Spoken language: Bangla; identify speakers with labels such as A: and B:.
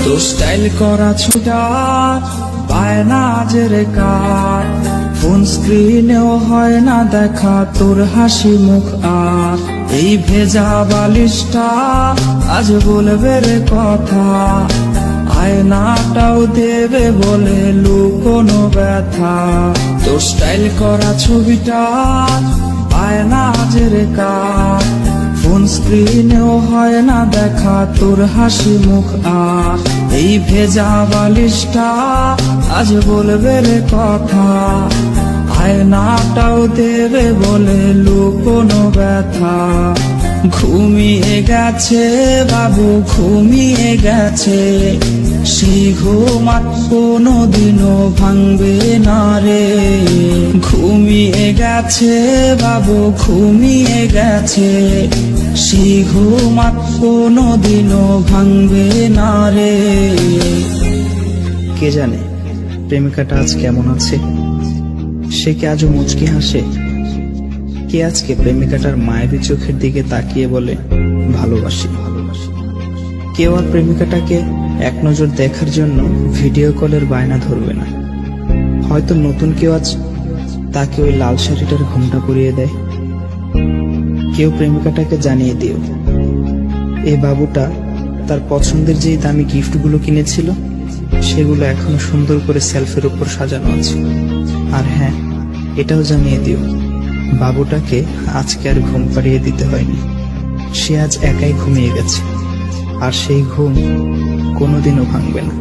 A: তো স্টাইল করা ছুটা পায় না আজের কার, ফোন স্ক্রিনেও হয় না দেখা তোর হাসি মুখ। আর এই ভেজা বালিশটা আজ বলবে রে কথা, আয়নাটাও দেবে বলে লুকোনো ব্যথা। তোর স্টাইল করা ছবিটা পায় না আজের কার, ফোন স্ক্রিনেও হয় না দেখা তোর হাসি মুখ। আর এই ভেজা বালিশটা আজ বলবে রে কথা, আয়নাটাও দেবে বলে লুকোনো ব্যথা। ঘুমিয়ে গেছে বাবু ঘুমিয়ে গেছে, সেই ঘুম আর কোনোদিনও ভাঙবে না রে। ঘুমিয়ে গেছে বাবু ঘুমিয়ে গেছে, সেই ঘুম আর কোনোদিনও ভাঙবে না রে।
B: কে জানে প্রেমিকাটা আজ কেমন আছে, সে কি আজও মুচকি হাসে? কে আজকে প্রেমিকাটার মায়াবী চোখের দিকে তাকিয়ে বলে ভালোবাসি? কেউ আর প্রেমিকাটাকে এক নজর দেখার জন্য ভিডিও কলের বায়না ধরবে না। হয়তো নতুন কেউ আজ তাকে ওই লাল শাড়িটার ঘোমটা পরিয়ে দেয়। কেউ প্রেমিকাটাকে জানিয়ে দিও এই বাবুটা তার পছন্দের যেই দামি গিফটগুলো কিনেছিল সেগুলো এখনো সুন্দর করে সেলফের উপর সাজানো আছে। আর হ্যাঁ, এটাও জানিয়ে দিও বাবুটাকে আজকে আর ঘুম পাড়িয়ে দিতে হয়নি, সে আজ একাই ঘুমিয়ে গেছে, আর সেই ঘুম কোনোদিনও ভাঙবে না।